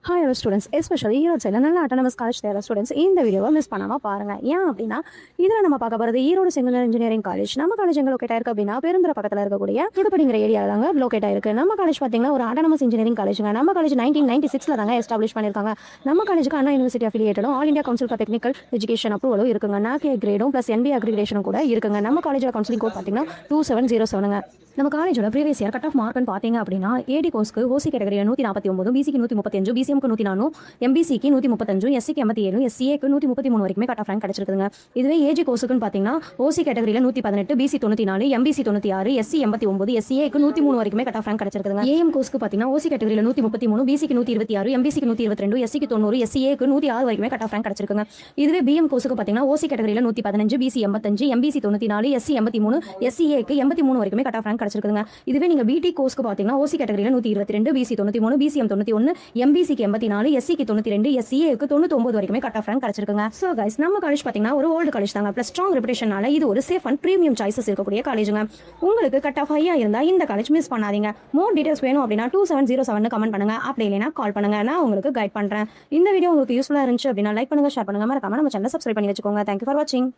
Hi hello students, especially Erode சைடில் நல்ல autonomous college தேவை ஸ்டூடெண்ட்ஸ் இந்த வீடியோவை மிஸ் பண்ணாமல் பாருங்கள். ஏன் அப்படின்னா இதில் நம்ம பார்க்க போகிறது ஈரோடு செங்கல் இன்ஜினியரிங் காலேஜ். நம்ம காலேஜ் எங்கே லொக்கேட் ஆயிருக்கு அப்படின்னா பெருந்துறை பக்கத்தில் இருக்கக்கூடிய துடுப்படிங்கிற ஏரியாவில் தாங்க லொக்கேட் ஆயிருக்கு. நம்ம காலேஜ் பார்த்தீங்கன்னா ஒரு அட்டானமஸ் இன்ஜினியரிங் காலேஜுங்க. நம்ம காலேஜ் 1996 தாங்க எஸ்டாப்ளிஷ் பண்ணியிருக்காங்க. நம்ம காலேஜுக்கு அண்ணா யூனிவர்சிட்டி அஃபிலியேட்டடும் all India council for technical education அப்ரூவலும் இருக்குங்க. நாக்கே கிரேடும் ப்ளஸ் என்பி அக்ரிகேஷனும் கூட இருக்குங்க. நம்ம காலேஜோட கவுன்சிலிங் கோட் பார்த்தீங்கன்னா 2707ங்க. நம்ம காலேஜோட ப்ரீவியஸ் இயர் கட் ஆஃப் மார்க்னு பார்த்தீங்க அப்படின்னா ஏடி கோர்ஸ்க்கு ஓசி கேட்டகரியில் 149, பிசிக்கு 135, பிசிஎம்க்கு 104, எம்பிசிக்கு 135, எஸ்சிக்கு 87, எஸ்சிஏக்கு 133 வரைக்குமே கட் ஆஃப் ரேங்க் கிடைச்சிருக்குங்க. இதுவே ஏஜி கோர்ஸுக்குன்னு பார்த்தீங்கன்னா ஓசி கேட்டகரியில் 118, பிசி 94, எம்பிசி 96, எஸ்சி 89, எஸ்சிஏக்கு 103 வரைக்குமே கட் ஆஃப் ரேங்க் கிடைச்சிருக்குங்க. ஏஎம் கோர்ஸ்க்கு பார்த்தீங்கன்னா ஓசி கேட்டகரியில் 133, பிசிக்கு 126, எம்பிசிக்கு 122, எஸ்சிக்கு 90, எஸ்சிஏக்கு 106 வரைக்குமே கட் ஆஃப் ரேங்க் கிடைச்சிருக்குங்க. இதுவே பிஎம் கோர்ஸுக்கு பார்த்தீங்கன்னா ஓசி கேட்டகரியில் 115, பிசி 85, எம்பிசி 94, எஸ்சி 83, எஸ்சிஏக்கு 83 வரைக்குமே கட் ஆஃப் ரேங்க் கிடைச்சிருக்குங்க. இதுவே நீங்க பிடி கோர்ஸ்க்கு பார்த்தீங்கன்னா ஓசி கேட்டகரியில் 122, பிசி 93, பிசிஎம் 91, எம்பிசிக்கு 84, எஸ்சிக்கு 92, எஸ்சிஏக்கு 99 வரைக்குமே கட் ஆஃப் ரேங்க் கிடைச்சிருக்குங்க. ஸோ கைஸ், நம்ம காலேஜ் பார்த்தீங்கன்னா ஒரு ஓல்டு காலேஜ் தாங்க. ப்ளஸ் ஸ்ட்ராங் ரெப்யூட்டேஷனால இது ஒரு சேஃப் அண்ட் ப்ரீமியம் சாய்ஸஸ் இருக்கக்கூடிய காலேஜுங்க. உங்களுக்கு கட் ஆஃப் ஹையா இருந்தா இந்த காலேஜ் மிஸ் பண்ணாதீங்க. மோர் டீடைல்ஸ் வேணும் அப்படின்னா 2707 கமெண்ட் பண்ணுங்க. அப்படி இல்லைனா கால் பண்ணுங்க, நான் உங்களுக்கு கைட் பண்றேன். இந்த வீடியோ உங்களுக்கு யூஸ்ஃபுல்லா இருந்துச்சு அப்படின்னா லைக் பண்ணுங்க, ஷேர் பண்ணுங்க, மறக்காம நம்ம சேனலை சப்ஸ்கிரைப் பண்ணி வச்சுக்கோங்க. தேங்க்யூ ஃபார் வாட்சிங்.